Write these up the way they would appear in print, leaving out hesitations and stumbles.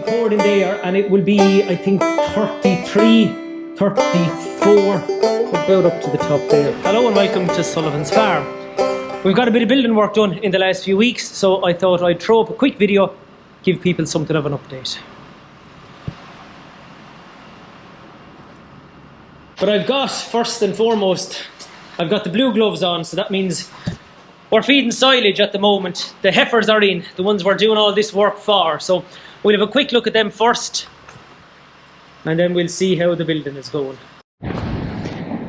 poured in there, and it will be, I think, 33, 34, about up to the top there. Hello and welcome to Sullivan's Farm. We've got a bit of building work done in the last few weeks, so I thought I'd throw up a quick video, give people something of an update. But I've got, first and foremost, I've got the blue gloves on, so that means we're feeding silage at the moment. The heifers are in, the ones we're doing all this work for. So we'll have a quick look at them first, and then we'll see how the building is going.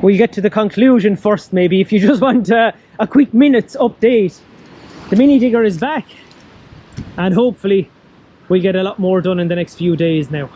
We'll get to the conclusion first, maybe. If you just want a quick minute's update, the mini digger is back, and hopefully we'll get a lot more done in the next few days now.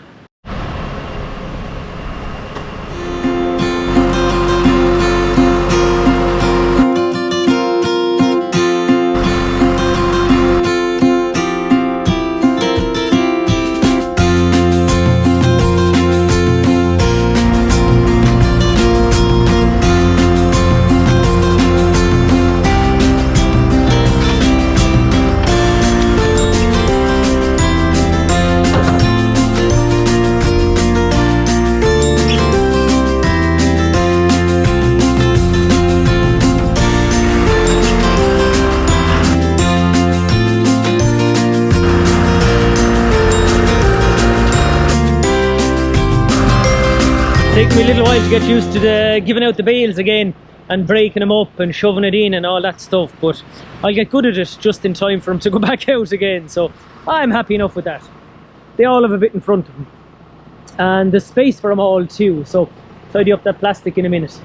Taken me a little while to get used to giving out the bales again and breaking them up and shoving it in and all that stuff, but I'll get good at it just in time for them to go back out again, so I'm happy enough with that. They all have a bit in front of them, and there's space for them all too, so tidy up that plastic in a minute.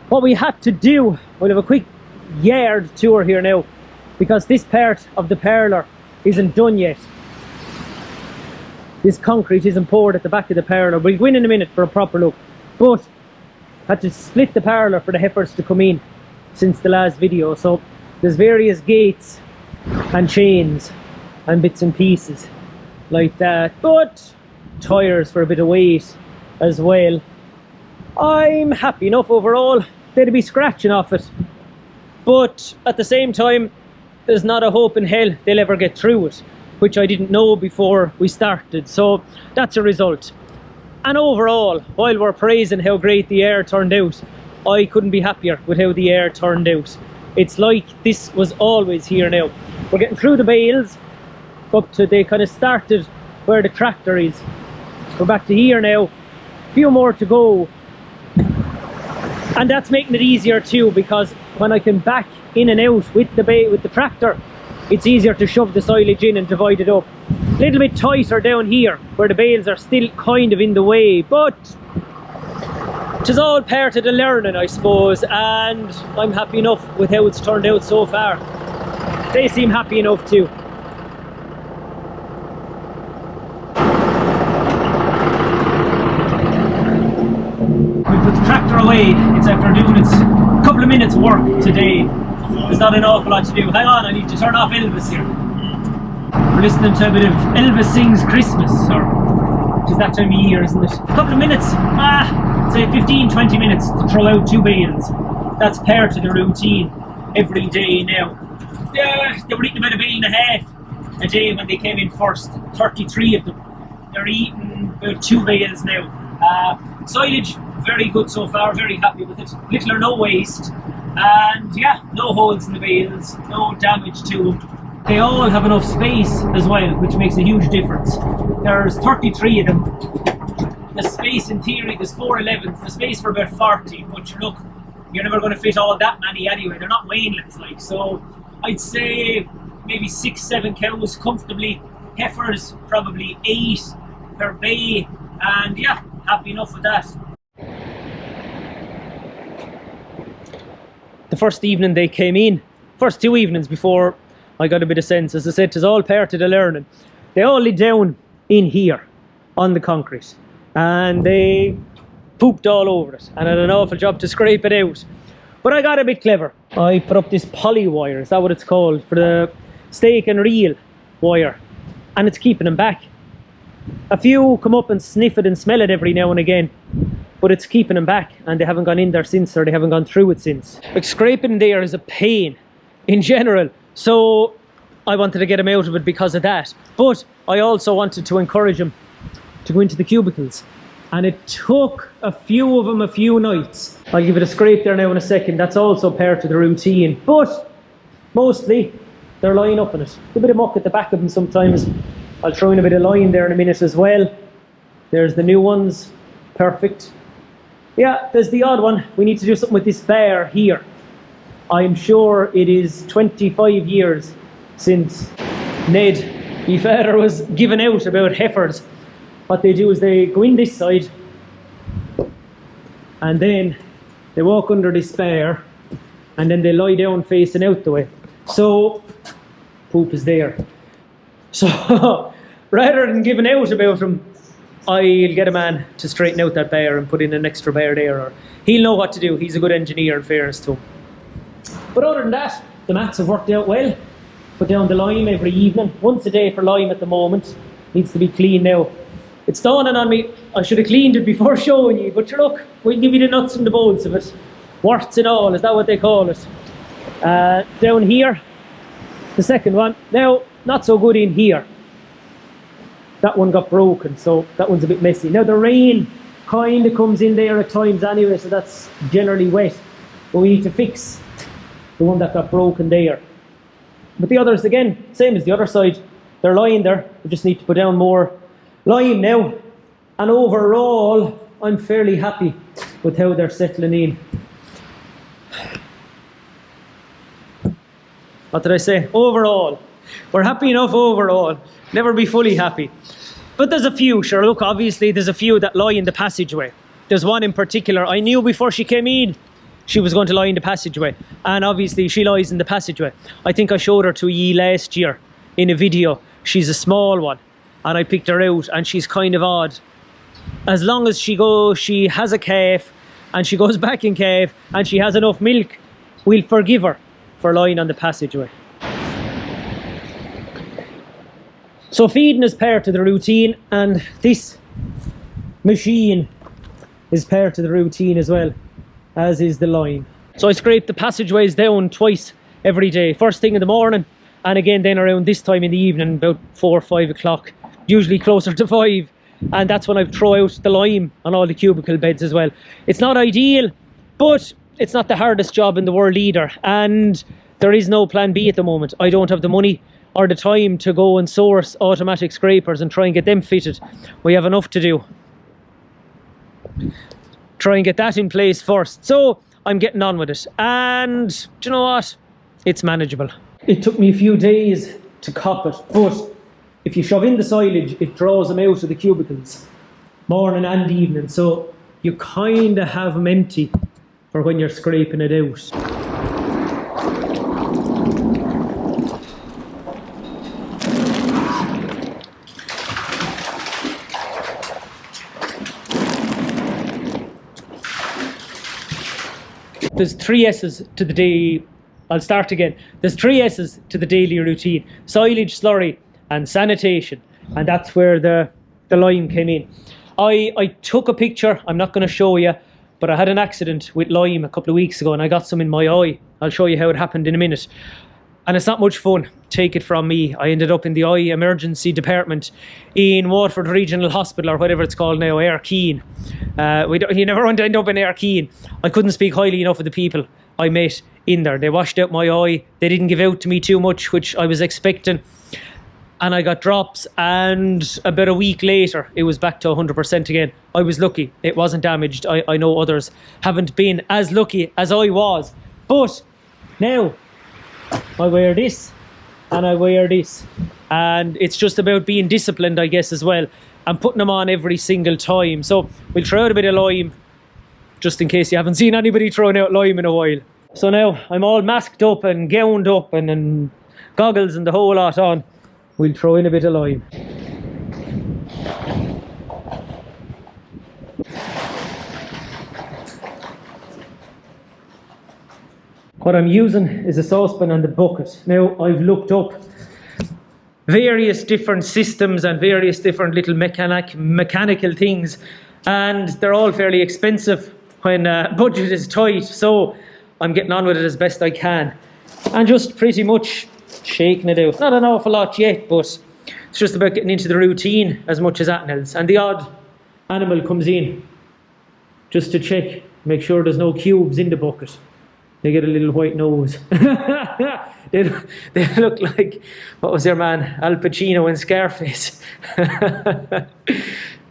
What we had to do, we'll have a quick yard tour here now, because this part of the parlour isn't done yet. This concrete isn't poured at the back of the parlour. We'll go in a minute for a proper look, but had to split the parlour for the heifers to come in since the last video, so there's various gates and chains and bits and pieces like that, but tyres for a bit of weight as well. I'm happy enough overall. They'd be scratching off it, but at the same time there's not a hope in hell they'll ever get through it, which I didn't know before we started, so that's a result. And overall, while we're praising how great the air turned out, I couldn't be happier with how the air turned out. It's like this was always here now. We're getting through the bales up to, they kind of started where the tractor is. We're back to here now, a few more to go, and that's making it easier too, because when I can back in and out with the tractor, it's easier to shove the silage in and divide it up. A little bit tighter down here where the bales are still kind of in the way, but it is all part of the learning, I suppose, and I'm happy enough with how it's turned out so far. They seem happy enough too. We put the tractor away. It's after doing its couple of minutes work today. There's not an awful lot to do. Hang on, I need to turn off Elvis here. We're listening to a bit of Elvis Sings Christmas, or which is that time of year, isn't it? A couple of minutes, say 15-20 minutes to throw out 2 bales. That's part of the routine every day now. They were eating about a bale and a half a day when they came in first, 33 of them. They're eating about 2 bales now. Silage, very good so far, very happy with it. Little or no waste. And yeah, no holes in the bales, no damage to them. They all have enough space as well, which makes a huge difference. There's 33 of them. The space in theory, there's 4 11s, the space for about 40, but look, you're never going to fit all that many anyway. They're not Wainlands like, so I'd say maybe 6-7 cows comfortably. Heifers probably 8 per bay, and yeah, happy enough with that. The first evening they came in, first 2 evenings before I got a bit of sense, as I said, it's all part of the learning. They all lay down in here on the concrete and they pooped all over it and had an awful job to scrape it out. But I got a bit clever. I put up this poly wire, is that what it's called, for the stake and reel wire, and it's keeping them back. A few come up and sniff it and smell it every now and again, but it's keeping them back, and they haven't gone in there since, or they haven't gone through it since. Like, scraping there is a pain in general, so I wanted to get him out of it because of that. But I also wanted to encourage him to go into the cubicles. And it took a few of them a few nights. I'll give it a scrape there now in a second. That's also part of the routine. But mostly they're lying up in it. A bit of muck at the back of them sometimes. I'll throw in a bit of lime there in a minute as well. There's the new ones. Perfect. Yeah, there's the odd one. We need to do something with this bar here. I'm sure it is 25 years since Ned, my father, was given out about heifers. What they do is they go in this side and then they walk under this bar and then they lie down facing out the way. So, poop is there. So, rather than giving out about them, I'll get a man to straighten out that bar and put in an extra bar there, or he'll know what to do. He's a good engineer, in fairness to him. But other than that, the mats have worked out well. Put down the lime every evening, once a day for lime at the moment. Needs to be clean now. It's dawning on me, I should have cleaned it before showing you, but look, we'll give you the nuts and the bolts of it. Warts and all, is that what they call it? Down here, the second one. Now, not so good in here. That one got broken, so that one's a bit messy. Now the rain kind of comes in there at times anyway, so that's generally wet. But we need to fix the one that got broken there. But the others, again, same as the other side. They're lying there. We just need to put down more lime now. And overall, I'm fairly happy with how they're settling in. What did I say? Overall. We're happy enough overall. Never be fully happy. But there's a few, sure, look, obviously there's a few that lie in the passageway. There's one in particular, I knew before she came in, she was going to lie in the passageway. And obviously she lies in the passageway. I think I showed her to ye last year in a video. She's a small one. And I picked her out and she's kind of odd. As long as she has a calf and she goes back in calf and she has enough milk, we'll forgive her for lying on the passageway. So feeding is part of the routine, and this machine is part of the routine as well, as is the lime. So I scrape the passageways down twice every day. First thing in the morning, and again then around this time in the evening, about 4 or 5 o'clock, usually closer to 5. And that's when I throw out the lime on all the cubicle beds as well. It's not ideal, but it's not the hardest job in the world either. And there is no plan B at the moment. I don't have the money or the time to go and source automatic scrapers and try and get them fitted. We have enough to do. Try and get that in place first. So I'm getting on with it. And do you know what? It's manageable. It took me a few days to cop it, but if you shove in the silage, it draws them out of the cubicles, morning and evening. So you kind of have them empty for when you're scraping it out. There's 3 S's to the day. I'll start again. There's 3 S's to the daily routine: silage, slurry, and sanitation. And that's where the lime came in. I took a picture. I'm not going to show you, but I had an accident with lime a couple of weeks ago and I got some in my eye. I'll show you how it happened in a minute. And it's not much fun, take it from me. I ended up in the eye emergency department in Waterford Regional Hospital, or whatever it's called now, Airkeen. You never want to end up in Airkeen. I couldn't speak highly enough of the people I met in there. They washed out my eye. They didn't give out to me too much, which I was expecting. And I got drops, and about a week later, it was back to 100% again. I was lucky. It wasn't damaged. I know others haven't been as lucky as I was. But now, I wear this and I wear this, and it's just about being disciplined, I guess, as well, and putting them on every single time. So we'll throw out a bit of lime just in case you haven't seen anybody throwing out lime in a while. So now I'm all masked up and gowned up and goggles and the whole lot on. We'll throw in a bit of lime. What I'm using is a saucepan and a bucket. Now, I've looked up various different systems and various different little mechanical things, and they're all fairly expensive when budget is tight, so I'm getting on with it as best I can. And just pretty much shaking it out. Not an awful lot yet, but it's just about getting into the routine as much as anything else. And the odd animal comes in just to check, make sure there's no cubes in the bucket. They get a little white nose. they look like, what was their man, Al Pacino in Scarface.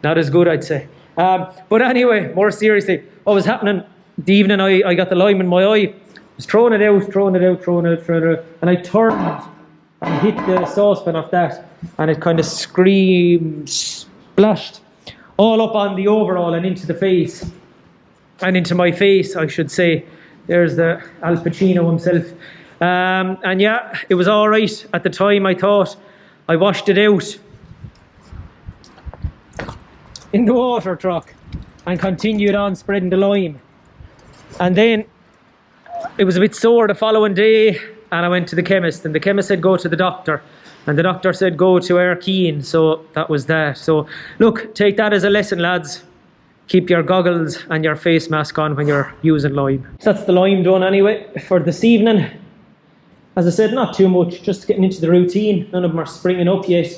Not as good, I'd say. But anyway, more seriously, what was happening the evening I got the lime in my eye, I was throwing it out, and I turned and hit the saucepan of that, and it kind of splashed all up on the overall and into the face, and into my face, I should say. There's the Al Pacino himself. And yeah, it was all right at the time, I thought. I washed it out in the water truck and continued on spreading the lime. And then it was a bit sore the following day, and I went to the chemist, and the chemist said go to the doctor, and the doctor said go to Arkeen. So that was that. So look, take that as a lesson, lads. Keep your goggles and your face mask on when you're using lime. So that's the lime done anyway for this evening. As I said, not too much, just getting into the routine. None of them are springing up yet,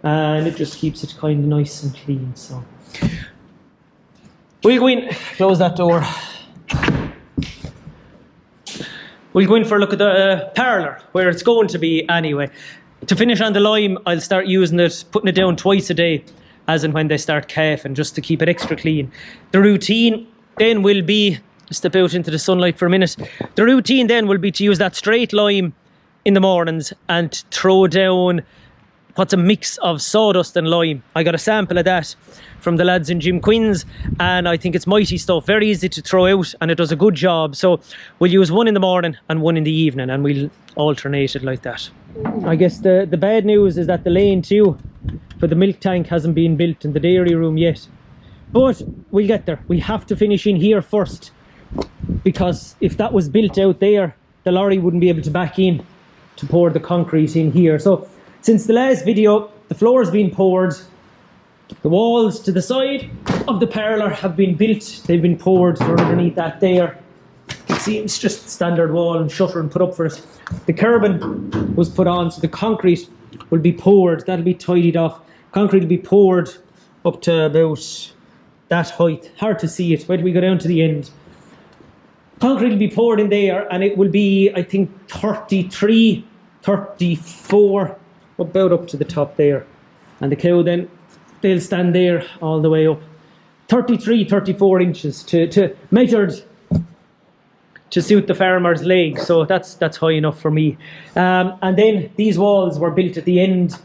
and it just keeps it kind of nice and clean. So we'll go in, close that door. We'll go in for a look at the parlour, where it's going to be anyway. To finish on the lime, I'll start using it, putting it down twice a day, as and when they start calving, just to keep it extra clean. The routine then will be, step out into the sunlight for a minute, the routine then will be to use that straight lime in the mornings and throw down what's a mix of sawdust and lime. I got a sample of that from the lads in Jim Quinn's, and I think it's mighty stuff, very easy to throw out, and it does a good job. So we'll use one in the morning and one in the evening, and we'll alternate it like that. I guess the bad news is that the lane 2 for the milk tank hasn't been built in the dairy room yet, but we'll get there. We have to finish in here first, because if that was built out there, the lorry wouldn't be able to back in to pour the concrete in here. So since the last video, the floor's been poured, the walls to the side of the parlour have been built, they've been poured. They're underneath that there. You can see it's just standard wall and shutter and put up for it. The curbing was put on, so the concrete will be poured. That'll be tidied off. Concrete will be poured up to about that height. Hard to see it. Wait till we go down to the end. Concrete will be poured in there, and it will be, I think, 33, 34, about up to the top there. And the cow then, they'll stand there all the way up. 33, 34 inches to measured to suit the farmer's leg. So that's high enough for me. And then these walls were built at the end,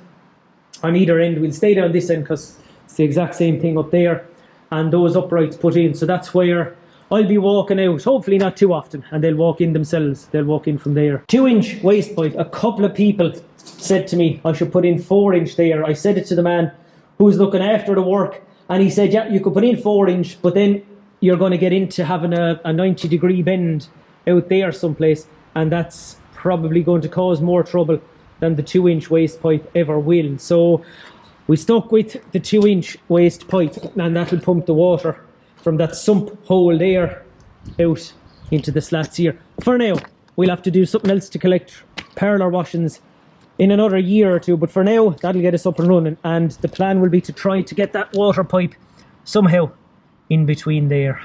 on either end. We'll stay down this end because it's the exact same thing up there. And those uprights put in. So that's where I'll be walking out, hopefully not too often, and they'll walk in themselves. They'll walk in from there. 2-inch waste pipe. A couple of people said to me I should put in 4-inch there. I said it to the man who's looking after the work, and he said, yeah, you could put in 4-inch, but then you're going to get into having a 90-degree bend out there someplace, and that's probably going to cause more trouble than the 2-inch waste pipe ever will. So we stuck with the 2-inch waste pipe, and that'll pump the water from that sump hole there out into the slats here. For now, we'll have to do something else to collect parlour washings in another year or two, but for now, that'll get us up and running, and the plan will be to try to get that water pipe somehow in between there.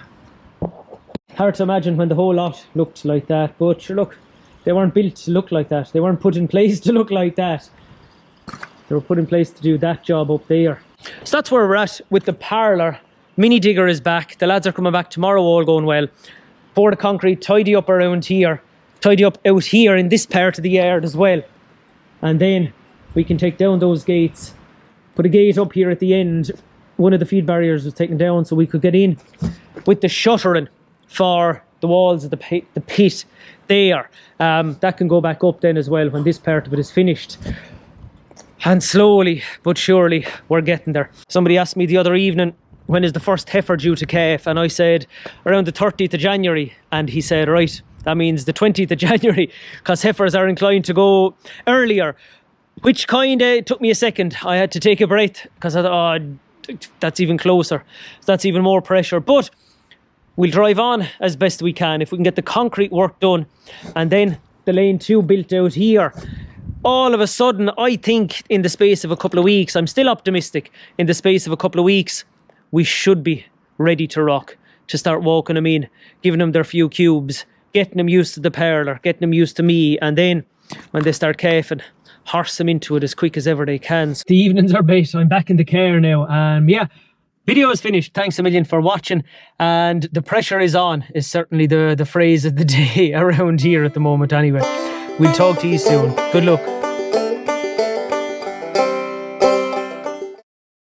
Hard to imagine when the whole lot looked like that, but sure, look, they weren't built to look like that. They weren't put in place to look like that. They were put in place to do that job up there. So that's where we're at with the parlour. Mini digger is back. The lads are coming back tomorrow, all going well. Pour the concrete, tidy up around here, tidy up out here in this part of the yard as well. And then we can take down those gates, put a gate up here at the end. One of the feed barriers was taken down so we could get in with the shuttering for the walls of the pit there. That can go back up then as well when this part of it is finished. And slowly but surely we're getting there. Somebody asked me the other evening, when is the first heifer due to calf? And I said around the 30th of January. And he said, right, that means the 20th of January, because heifers are inclined to go earlier, which kind of took me a second. I had to take a breath because I thought, oh, that's even closer. That's even more pressure. But we'll drive on as best we can. If we can get the concrete work done and then the lane 2 built out here, all of a sudden, I think in the space of a couple of weeks, I'm still optimistic, in the space of a couple of weeks, we should be ready to rock, to start walking them in, giving them their few cubes, getting them used to the parlour, getting them used to me, and then when they start coughing, horse them into it as quick as ever they can. The evenings are bait. I'm back in the car now, and yeah, video is finished. Thanks a million for watching, and the pressure is on is certainly the phrase of the day around here at the moment. Anyway, we'll talk to you soon. Good luck.